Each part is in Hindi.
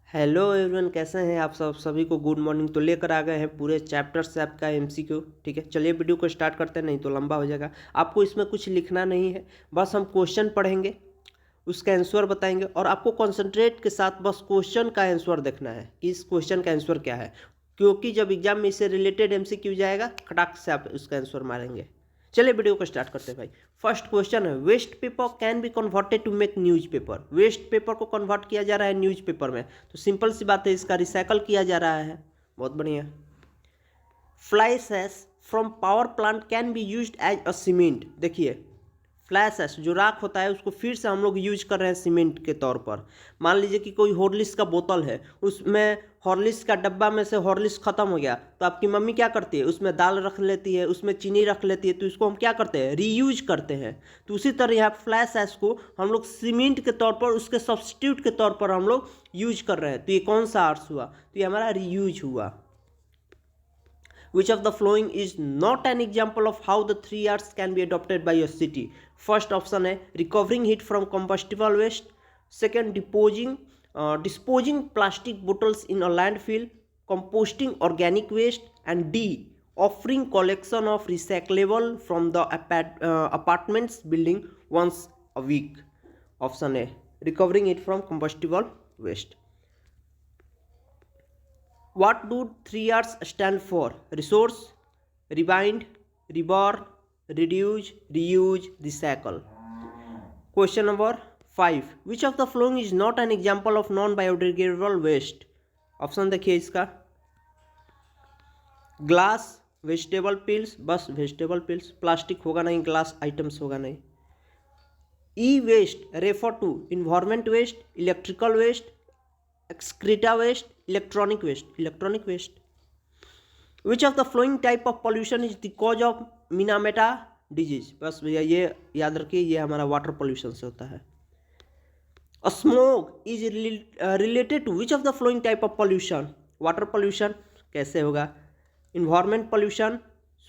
हेलो एवरीवन, कैसे हैं आप सब? सभी को गुड मॉर्निंग। तो लेकर आ गए हैं पूरे चैप्टर से आपका एमसीक्यू। ठीक है, चलिए वीडियो को स्टार्ट करते हैं, नहीं तो लंबा हो जाएगा। आपको इसमें कुछ लिखना नहीं है, बस हम क्वेश्चन पढ़ेंगे, उसका आंसर बताएंगे और आपको कंसंट्रेट के साथ बस क्वेश्चन का आंसर देखना है कि इस क्वेश्चन का आंसर क्या है, क्योंकि जब एग्जाम में इससे रिलेटेड एमसीक्यू जाएगा खटाक से आप उसका आंसर मारेंगे। चलिए वीडियो को स्टार्ट करते हैं भाई। फर्स्ट क्वेश्चन है, waste paper can be converted to make newspaper. Waste paper को कन्वर्ट किया जा रहा है न्यूज पेपर में, तो सिंपल सी बात है, इसका रिसाइकल किया जा रहा है। बहुत बढ़िया। Fly ash from power plant can be used as a cement. देखिए, फ्लैश एश जो राख होता है उसको फिर से हम लोग यूज कर रहे हैं सीमेंट के तौर पर। मान लीजिए कि कोई हॉर्लिक्स का बोतल है, उसमें हॉर्लिक्स का डब्बा में से हॉर्लिक्स खत्म हो गया, तो आपकी मम्मी क्या करती है, उसमें दाल रख लेती है, उसमें चीनी रख लेती है, तो इसको हम क्या करते हैं, रीयूज करते हैं। तो उसी तरह यहाँ फ्लैश एश को हम लोग सीमेंट के तौर पर, उसके सब्स्टिट्यूट के तौर पर हम लोग यूज कर रहे हैं। तो ये कौन सा आर्ट्स हुआ? तो ये हमारा रीयूज हुआ। Which of the following is not an example of how the 3 R's can be adopted by a city? First option है recovering heat from combustible waste. Second, disposing plastic bottles in a landfill. Composting organic waste. And D, offering collection of recyclable from the apartments building once a week. Option A, recovering it from combustible waste. What do 3 R's stand for? Resource, rewind, reborn, reduce, reuse, recycle. Question number 5. Which of the following is not an example of non-biodegradable waste? Option देखिए इसका, ग्लास, वेजिटेबल पिल्स, बस वेजिटेबल पिल्स, प्लास्टिक होगा नहीं, ग्लास आइटम्स होगा नहीं। E waste refer to environment waste, electrical waste, excreta waste, electronic waste. Which of the following type of pollution is the cause of Minamata disease? बस भैया ये याद रखिए, ये हमारा वाटर पोल्यूशन से होता है। Smoke is related to which of the following type of pollution? Water pollution कैसे होगा? इन्वायरमेंट पोल्यूशन,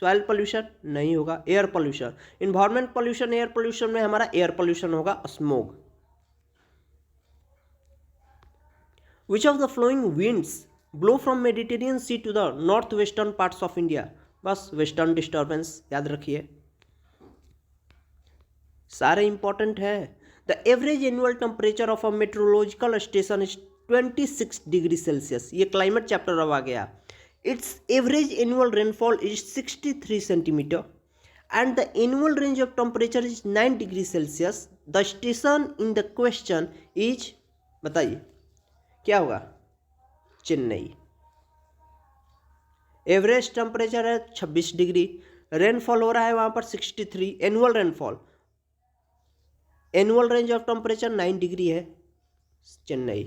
सॉइल पोल्यूशन नहीं होगा, air pollution. Environment pollution, air pollution में हमारा एयर पोल्यूशन होगा, smoke. Which of the following winds blow from Mediterranean Sea to the northwestern parts of India? बस वेस्टर्न डिस्टर्बेंस याद रखिए, सारे इंपॉर्टेंट है। The average annual temperature of a meteorological station is 26 degree Celsius. ये क्लाइमेट चैप्टर अब आ गया। It's average annual rainfall is 63 centimetre and the annual range of temperature is 9 degree Celsius. The station in the question is, बताइए क्या होगा? चेन्नई। एवरेज टेम्परेचर है 26 डिग्री, रेनफॉल हो रहा है वहां पर 63, annual rainfall, annual range of temperature 9 degree है, चेन्नई।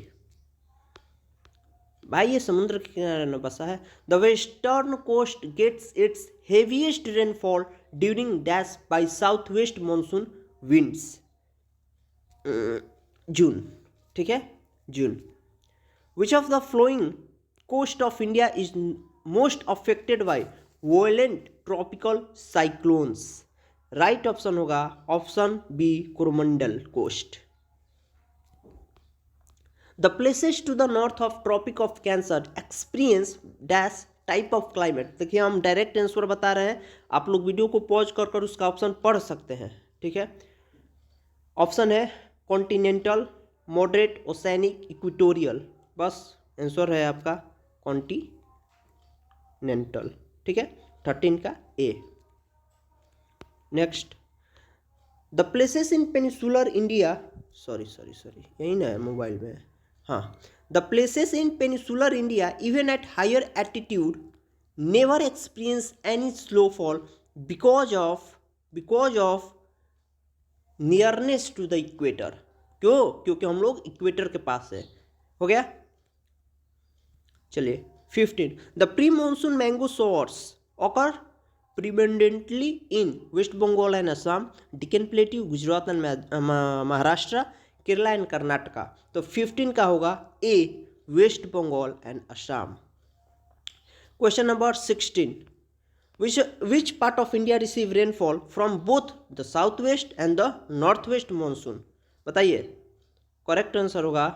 भाई ये समुद्र के किनारे न बसा है। The western coast gets its heaviest rainfall during dash by south west monsoon winds. June, ठीक है, June. Which of the following coast of India is most affected by violent tropical cyclones? Right option होगा option B, Coromandel coast. The places to the north of tropic of cancer experience dash type of climate. देखिए हम डायरेक्ट आंसर बता रहे हैं, आप लोग वीडियो को पॉज कर उसका ऑप्शन पढ़ सकते हैं, ठीक है। ऑप्शन है कॉन्टिनेंटल, मॉडरेट, ओसेनिक, इक्वेटोरियल। बस आंसर है आपका कॉन्टिनेंटल, ठीक है, 13 का A. Next, the places in peninsular India, sorry यही ना है मोबाइल में, हाँ। The places in peninsular India even at higher altitude never experience any snowfall because of nearness to the equator. क्यों? क्योंकि हम लोग इक्वेटर के पास है। हो गया। चलिए 15, the pre monsoon mango shorts occur predominantly in West Bengal and Assam, Deccan plateau, Gujarat and Maharashtra, Kerala and Karnataka. तो 15 का होगा A, West Bengal and Assam. Question number 16, which part of India receive rainfall from both the southwest and the northwest monsoon? बताइए। करेक्ट आंसर होगा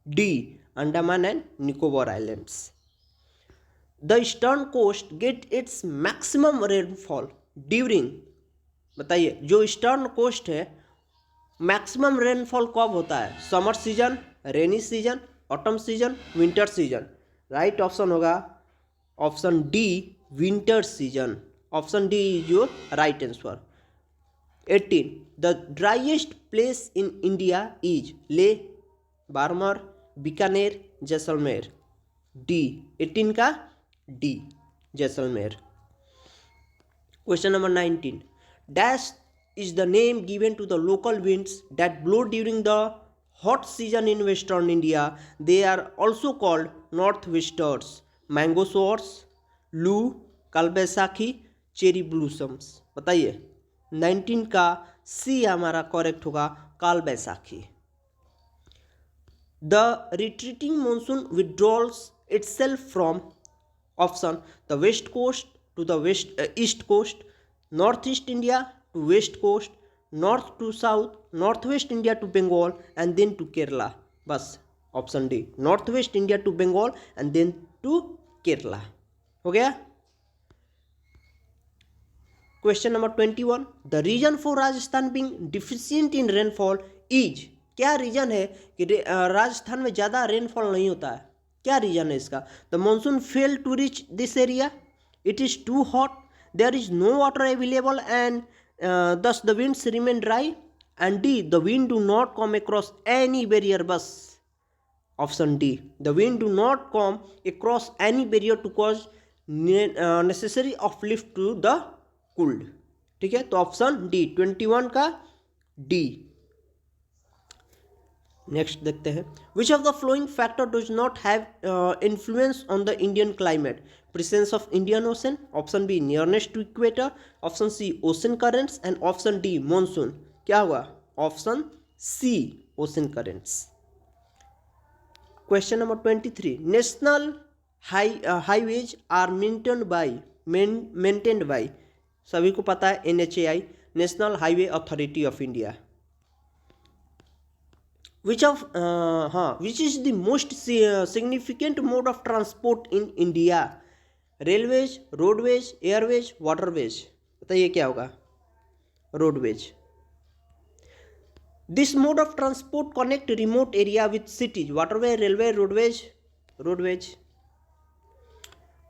D, Andaman and Nicobar islands. The eastern coast get its maximum rainfall during, बताइए जो ईस्टर्न कोस्ट है मैक्सिमम रेनफॉल कब होता है? Summer season, rainy season, autumn season, winter season. Right option होगा option D, winter season. Option D is your right answer. 18 the driest place in India is Leh, Barmer, Bikaner, Jaisalmer. D, 18 का D, Jaisalmer. Question number 19 dash is the name given to the local winds that blow during the hot season in western India. They are also called northwesters. Mango showers, लू, कालबैसाखी, चेरी ब्लूसम्स। बताइए 19 का सी हमारा करेक्ट होगा, Kalbaishakhi. The retreating monsoon withdraws itself from option the west coast to the east coast, northeast India to west coast, north to south, northwest India to Bengal and then to Kerala। बस option D, north west India to Bengal and then to Kerala. हो गया। Question number 21 the reason for Rajasthan being deficient in rainfall is, क्या रीजन है कि राजस्थान में ज़्यादा रेनफॉल नहीं होता है? क्या रीजन है इसका? The monsoon fail to reach this area, it is too hot, there is no water available and thus the winds remain dry, and D the wind do not come across any barrier। बस option D, the wind do not come across any barrier to cause necessary uplift to the cold। ठीक है, तो ऑप्शन डी 21 का डी। नेक्स्ट देखते हैं which of the following factor does not have influence on the Indian climate? Presence of Indian ocean, option B nearness to equator, option C ocean currents and option D monsoon. क्या हुआ? Option C ocean currents. Question number 23 national highways are maintained by, सभी को पता है NHAI, National Highway Authority of India. which is the most significant mode of transport in India? Railways, roadways, Airways, waterways. बताइए क्या होगा? Roadways. This mode of transport connect remote area with cities, waterway, railway, roadways, roadways.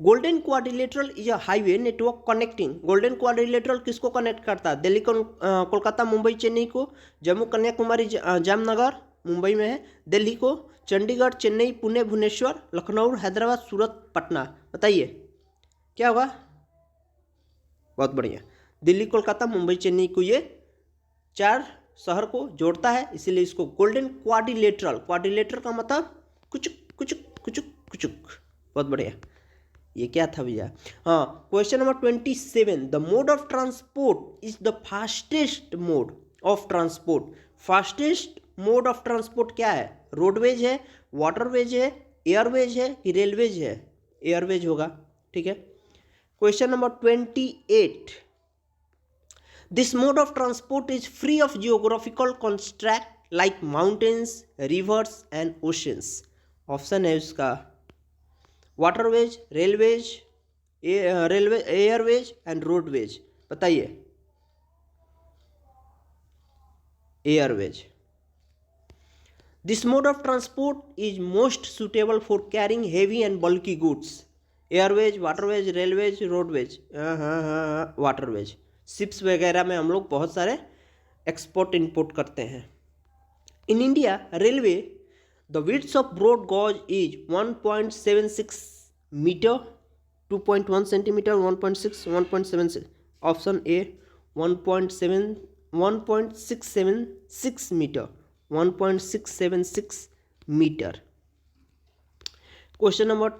Golden quadrilateral is a highway network connecting, golden quadrilateral किसको कनेक्ट करता है? दिल्ली, कोलकाता, मुंबई, चेन्नई को। जम्मू, कन्याकुमारी, जामनगर मुंबई में है, दिल्ली को। चंडीगढ़, चेन्नई, पुणे, भुवनेश्वर, लखनऊ, हैदराबाद, सूरत, पटना। बताइए क्या होगा? बहुत बढ़िया, दिल्ली, कोलकाता, मुंबई, चेन्नई को, ये 4 शहर को जोड़ता है, इसीलिए इसको गोल्डन क्वाड्रिलेटरल, क्वाड्रिलेटरल का मतलब कुचुक कुचुक कुचुक कुचुक। बहुत बढ़िया, ये क्या था भैया? हाँ, question number 27 the mode of transport is the fastest mode of transport. Fastest mode of transport क्या है? रोडवेज है, वाटरवेज है, एयरवेज है कि रेलवेज है? एयरवेज होगा। ठीक है। Question number 28 this mode of transport is free of geographical constraint like mountains, rivers and oceans. Option है उसका waterways, railways, airways and roadways. बताइए airways. This mode of transport is most suitable for carrying heavy and bulky goods. Airways, waterways, railways, roadways. हाँ, वाटरवेज। शिप्स वगैरह में हम लोग बहुत सारे एक्सपोर्ट इंपोर्ट करते हैं। In India railway the width of broad gauge is 1.76 metre, 2.1 centimetre, 1.6, 1.76। Option A 1.676 metre, 1.676 metre. Question number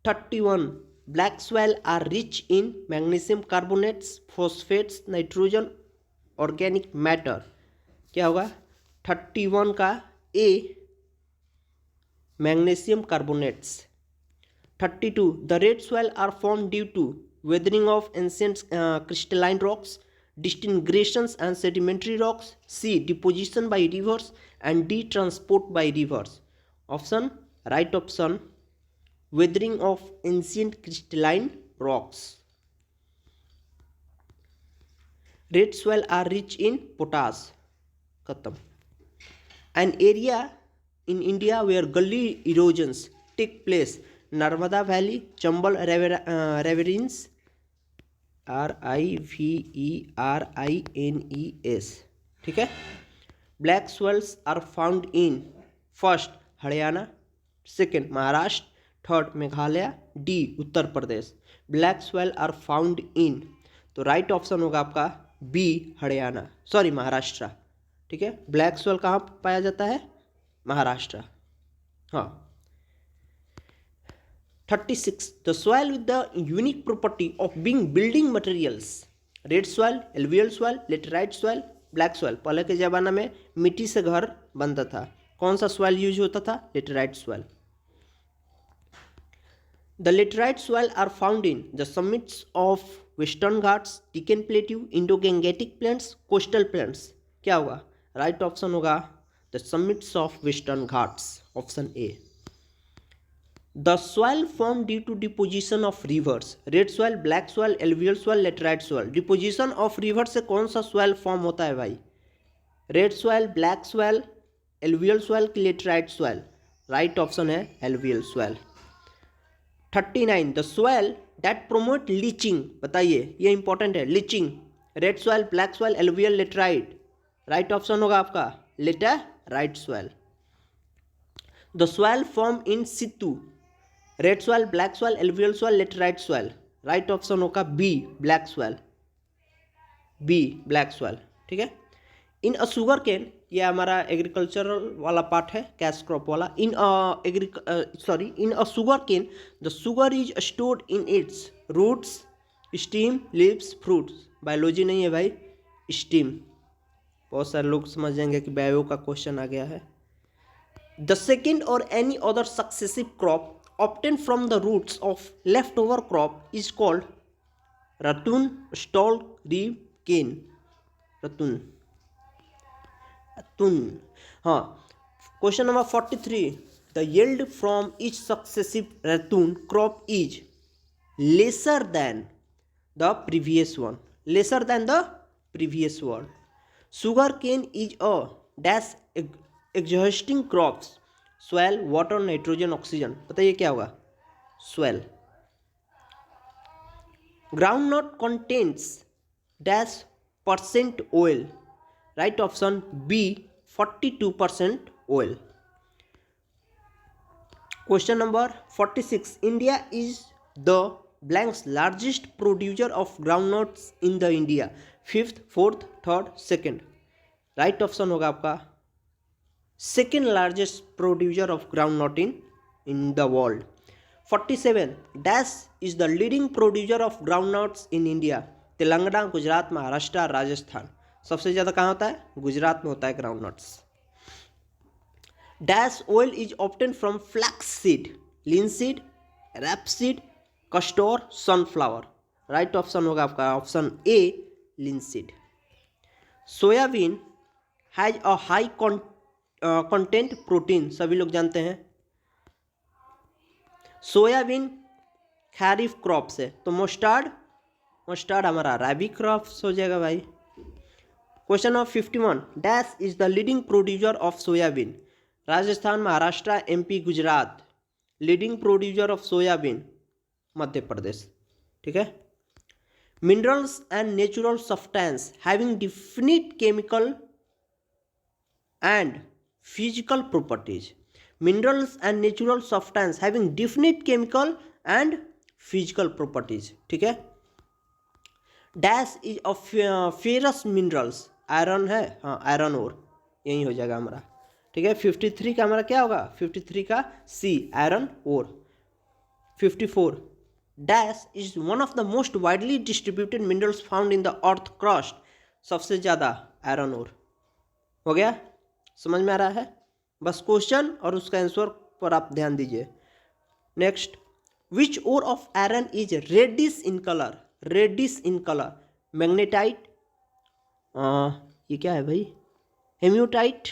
31 black soil are rich in magnesium carbonates, phosphates, nitrogen, organic matter. क्या होगा? 31 का A magnesium carbonates. 32 the red soil are form due to weathering of ancient crystalline rocks, disintegrations and sedimentary rocks, C deposition by rivers and D transport by rivers। Option right option weathering of ancient crystalline rocks. Red soil are rich in potash, खत्म। An area in India where gully erosions take place, Narmada valley, Chambal ravines, RIVERINES, ठीक है। Black soils are found in first Haryana, second Maharashtra, third Meghalaya, D Uttar Pradesh. Black soil are found in, तो राइट ऑप्शन होगा आपका बी हरियाणा, सॉरी महाराष्ट्र, ठीक है। ब्लैक सॉइल कहाँ पाया जाता है? महाराष्ट्र। हाँ। 36 the soil with the unique property of being building materials, red soil, alluvial soil, laterite soil, black soil. पहले के ज़माना में मिट्टी से घर बनता था, कौन सा सॉइल यूज होता था? Laterite soil. The laterite soil are found in the summits of Western Ghats, Deccan plateau, Indo Gangetic plains, coastal plains. क्या होगा? राइट ऑप्शन होगा the summits of Western Ghats, option A. The soil form due to deposition of rivers, red soil, black soil, alluvial soil, laterite soil. Deposition of river से कौन सा सॉइल फॉर्म होता है भाई? Red soil, black soil, alluvial soil की लेटराइट सॉइल? राइट ऑप्शन है alluvial soil. 39 the soil that promote leaching, बताइए, ये इंपॉर्टेंट है, leaching. Red soil, black soil, alluvial, laterite. Right option होगा आपका laterite soil. The soil form in situ, red soil, black soil, alluvial soil, laterite soil. Right option होगा B black soil, B black soil, ठीक है। इन अ शुगर केन, ये हमारा एग्रीकल्चरल वाला पार्ट है, कैश क्रॉप वाला। In a sugarcane the sugar is stored in its roots, stem, leaves, fruits. Biology नहीं है भाई, स्टीम। बहुत सारे लोग समझ जाएंगे कि बायो का क्वेश्चन आ गया है। द सेकेंड और any other successive crop obtained from the roots of leftover crop is called ratoon, stalk, rib, cane. ratoon, हाँ। Question number 43 the yield from each successive ratoon crop is lesser than the previous one, lesser than the previous one. Sugar cane is a dash exhausting crops, soil, water, nitrogen, oxygen. बताइए क्या होगा? soil. Groundnut contains dash percent oil. Right option B 42% oil. Question number 46 India is the blank's largest producer of groundnuts in the India. Fifth, fourth, third, second. Right option होगा आपका second largest producer of groundnut in the world. 47 dash is the leading producer of groundnuts in India. Telangana, Gujarat, Maharashtra, Rajasthan. सबसे ज़्यादा कहाँ होता है? गुजरात में होता है groundnuts. Dash oil is obtain from flax seed, linseed, rapeseed, castor, sunflower. Right option होगा आपका option A linseed. Soybean has a high content protein, सभी लोग जानते हैं। सोयाबीन खरीफ क्रॉप से, तो मस्टर्ड हमारा रबी क्रॉप्स हो जाएगा भाई। Question number 51 dash is the leading producer of soybean. Rajasthan, Maharashtra, MP, Gujarat. Leading producer of soybean Madhya Pradesh, ठीक है। Minerals and natural substance having definite chemical and physical properties. Minerals and natural substance having definite chemical and physical properties, ठीक है। Dash is of ferrous minerals, iron है, हाँ आयरन ओर, यही हो जाएगा हमारा, ठीक है। 53 का हमारा क्या होगा? 53 का C iron ore. 54 dash is one of the most widely distributed minerals found in the earth crust. सबसे ज़्यादा आयरन ओर हो गया। समझ में आ रहा है? बस क्वेश्चन और उसका आंसर पर आप ध्यान दीजिए। Next which ore of iron is reddish in colour, reddish in colour? Magnetite, ये क्या है भाई? Hematite,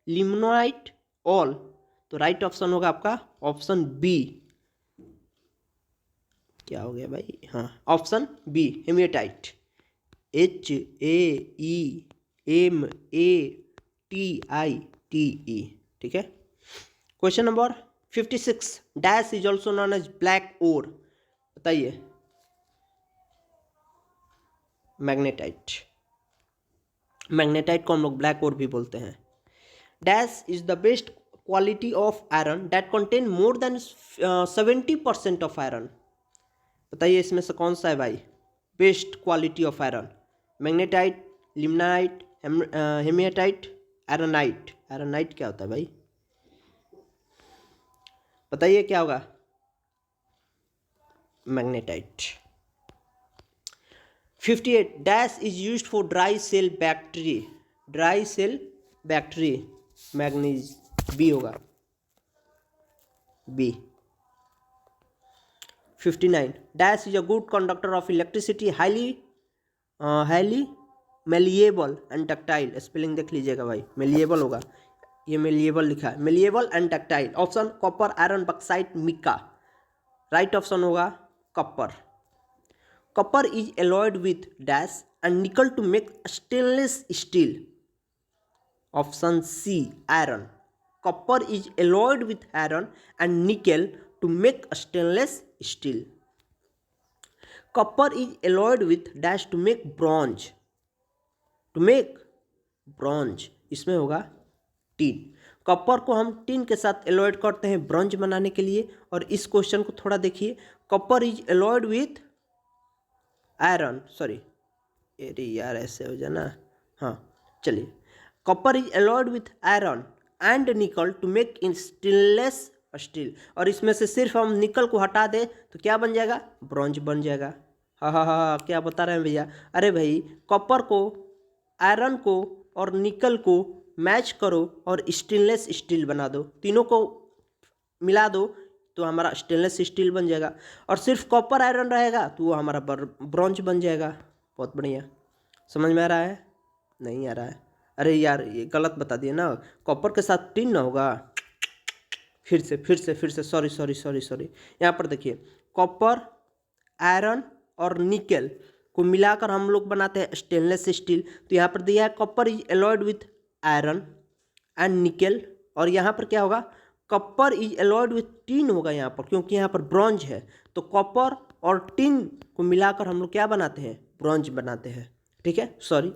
limonite, all. तो राइट ऑप्शन होगा आपका ऑप्शन बी। क्या हो गया भाई, हाँ ऑप्शन बी हेमियोटाइट, HAMATITE, ठीक है। Question number 56, dash is also known as black ore, बताइए। मैग्नेटाइट, मैग्नेटाइट को हम लोग ब्लैक ओर भी बोलते हैं। Dash is the best quality of iron that contain more than 70% of iron, बताइए इसमें से कौन सा है भाई best quality of iron. Magnetite, limonite, haematite, ironite. Ironite क्या होता है भाई, बताइए क्या होगा। Magnetite. 58, dash is used for dry cell bacteria, dry cell bacteria, manganese, B होगा, B. 59, dash is a good conductor of electricity, highly malleable and ductile, spelling देख लीजिएगा भाई, मेलिएबल होगा, ये मेलिएबल लिखा है, malleable and ductile. Option copper, iron, bauxite, mica, right option होगा copper. Copper is alloyed with dash and nickel to make stainless steel, option C iron. Copper is alloyed with iron and nickel to make a stainless steel. Copper is alloyed with dash to make bronze. To make bronze, इसमें होगा टीन। कॉपर को हम टीन के साथ एलॉयड करते हैं ब्रॉन्ज बनाने के लिए। और इस क्वेश्चन को थोड़ा देखिए, copper is alloyed with iron, sorry अरे यार ऐसे हो जाना, हाँ चलिए, copper is alloyed with iron and nickel to make in stainless steel, और इसमें से सिर्फ हम निकल को हटा दें तो क्या बन जाएगा, ब्रॉन्ज बन जाएगा। हाँ हाँ हाँ, क्या बता रहे हैं भैया, अरे भाई कॉपर को, आयरन को और निकल को मैच करो और स्टेनलेस स्टील बना दो, तीनों को मिला दो तो हमारा स्टेनलेस स्टील बन जाएगा। और सिर्फ कॉपर आयरन रहेगा तो वो हमारा ब्रॉन्ज बन जाएगा। बहुत बढ़िया, समझ में आ रहा है, नहीं आ रहा है, अरे यार ये गलत बता दिए ना, कॉपर के साथ टीन ना होगा, फिर से सॉरी। यहाँ पर देखिए, कॉपर, आयरन और निकल को मिलाकर हम लोग बनाते हैं स्टेनलेस स्टील। तो यहाँ पर दिया है copper is alloyed with iron and निकल, और यहाँ पर क्या होगा, copper is alloyed with tin होगा यहाँ पर, क्योंकि यहाँ पर ब्रॉन्ज है। तो कॉपर और टीन को मिलाकर हम लोग क्या बनाते हैं, ब्रॉन्ज बनाते हैं, ठीक है, sorry.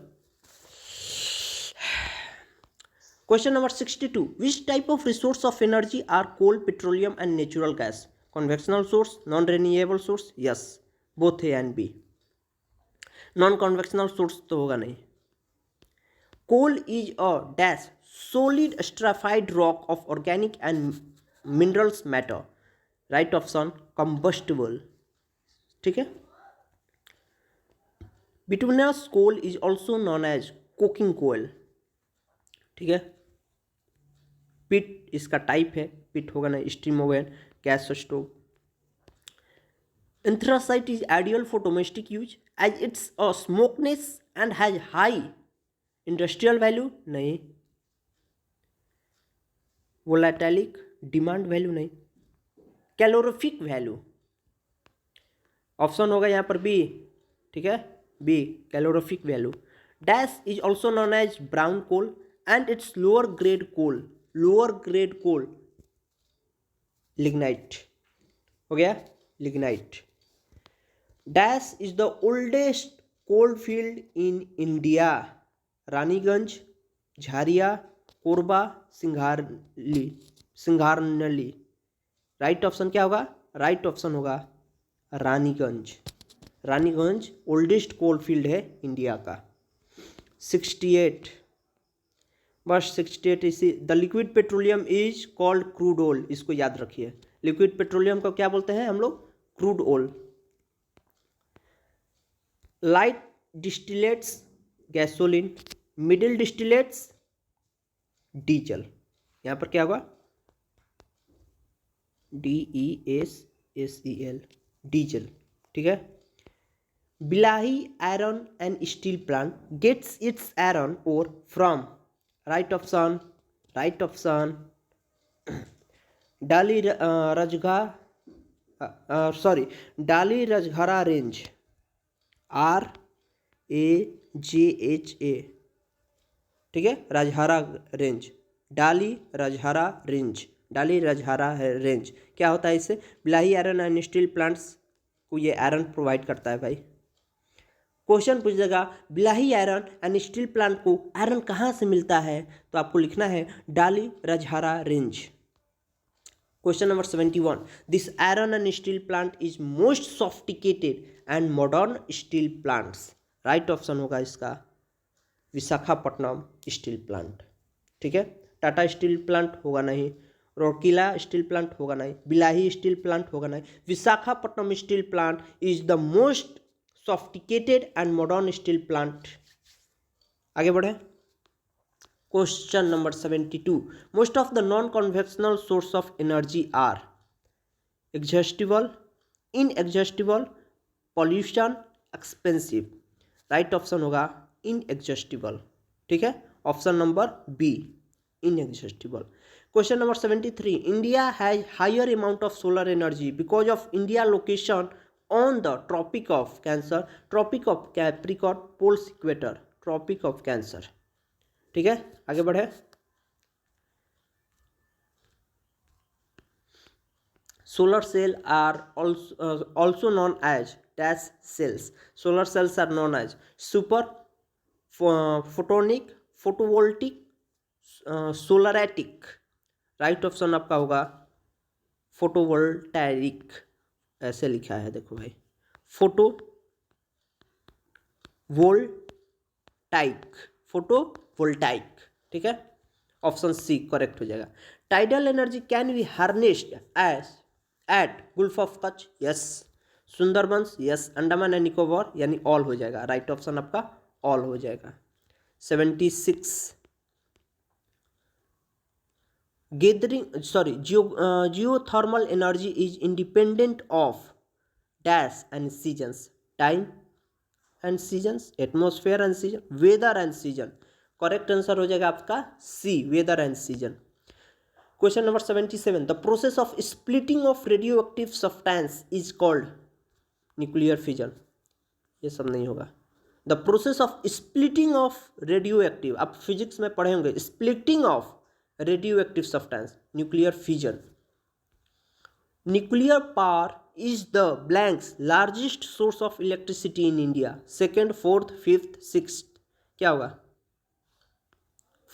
Question number 62. Which type of resource of energy are coal, petroleum and natural gas? Conventional source, non-renewable source? Yes, both A and B. Non-conventional source तो होगा नहीं। Coal is a dash solid stratified rock of organic and minerals matter. Right option combustible, ठीक है। Bituminous coal is also known as coking coal, ठीक है। पिट इसका टाइप है, पिट होगा ना, steam oven, gas stove. Anthracite is ideal for domestic use as its a smokeless and has high industrial value, नहीं। वोलेटाइलिक डिमांड वैल्यू, नहीं। कैलोरीफिक वैल्यू, ऑप्शन होगा यहाँ पर बी, ठीक है, B calorific value. Dash is also known as brown coal and its lower grade coal, lower grade coal lignite हो गया, lignite. Dash is the oldest coal field in India, Raniganj, Jharia, Korba, सिंघारनली। Right option क्या होगा, राइट ऑप्शन होगा Raniganj. Raniganj oldest coal field है इंडिया का। 68, बस 68 इसी, the liquid petroleum is called crude oil, इसको याद रखिए, लिक्विड पेट्रोलियम को क्या बोलते हैं हम लोग, crude oil. Light distillates gasoline, middle distillates diesel, यहाँ पर क्या होगा, DESSEL डीजल, ठीक है। Bhilai iron and steel plant gets its iron ore from, right option Dalli Dalli रजघरा range, RAJHA, ठीक है, राजहारा रेंज, डाली रजहारा रेंज, डाली रजहारा रेंज क्या होता है? इससे Bhilai iron and steel plants को ये आयरन प्रोवाइड करता है भाई। क्वेश्चन पूछेगा Bhilai iron and steel plant को आयरन कहाँ से मिलता है? तो आपको लिखना है Dalli Rajhara range. Question number 71, this iron and steel plant is most sophisticated and modern steel plants. Right option होगा इसका विशाखापट्टनम स्टील प्लांट, ठीक है। टाटा स्टील प्लांट होगा नहीं, रोरकेला स्टील प्लांट होगा नहीं, बिलाही स्टील प्लांट होगा नहीं, Visakhapatnam steel plant is the most sophisticated and modern steel plant. आगे बढ़े। Question number 72, most of the non conventional source of energy are exhaustible, inexhaustible, pollution, expensive. Right option होगा इनएग्जॉस्टिबल, ठीक है, option number B inexhaustible. Question number 73, India has higher amount of solar energy because of India location on the Tropic of Cancer, Tropic of Capricorn, poles equator, Tropic of cancer, ठीक है। आगे बढ़े। Solar cell are also known as dash cells. Solar cells are known as super photonic, photovoltaic, solaritic. Right option आपका होगा फोटोवोल्टाइक, ऐसे लिखा है देखो भाई, फोटोवोल्टाइक, ठीक है, ऑप्शन सी करेक्ट हो जाएगा। Tidal energy can be harnessed as at Gulf of Kutch, yes. Sundarbans, yes. Andaman and Nicobar, यानी ऑल हो जाएगा। राइट ऑप्शन आपका ऑल हो जाएगा। 76, geothermal energy is independent of dash and seasons, time and seasons, atmosphere and season, weather and season. Correct answer हो जाएगा आपका C, weather and season. Question number 77, the process of splitting of radioactive substance is called nuclear fission. ये सब नहीं होगा। The process of splitting of radioactive, आप फिजिक्स में पढ़े होंगे, splitting of radioactive substance, nuclear fission. Nuclear power is the blanks largest source of electricity in India, second, fourth, fifth, sixth, क्या होगा?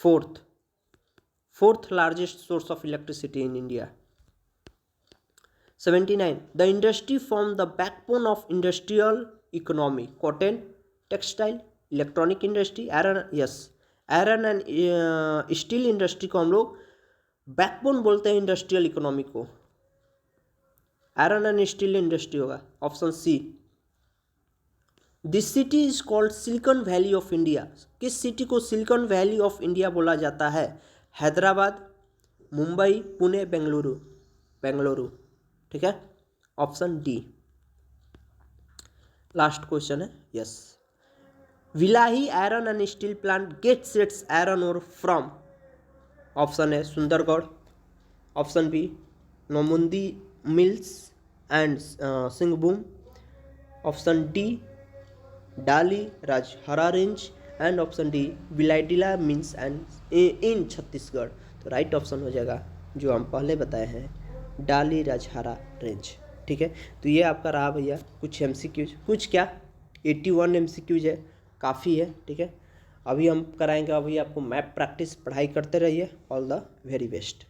Fourth largest source of electricity in India. 79, the industry form the backbone of industrial economy, cotton, textile, electronic industry, iron, yes, iron and steel industry को हम लोग बैकबोन बोलते हैं इंडस्ट्रियल इकोनॉमी को। आयरन एंड स्टील इंडस्ट्री होगा, option C. This city is called Silicon Valley of India. किस सिटी को सिलिकॉन वैली ऑफ इंडिया बोला जाता है? हैदराबाद, मुंबई, पुणे, बेंगलुरु, ठीक है, ऑप्शन डी। लास्ट क्वेश्चन है, yes. Bhilai iron and steel plant gets its iron ore from, option है Sundargarh, option B Noamundi mills and Singhbhum, option D Dalli Rajhara range, and option D Bailadila means and in Chhattisgarh. तो राइट ऑप्शन हो जाएगा जो हम पहले बताए हैं, डाली राजहरा रेंज, ठीक है। तो ये आपका रहा भैया कुछ MCQs, कुछ क्या 81 MCQs है, काफ़ी है, ठीक है। अभी हम कराएंगे, अभी आपको मैप प्रैक्टिस, पढ़ाई करते रहिए। All the very best.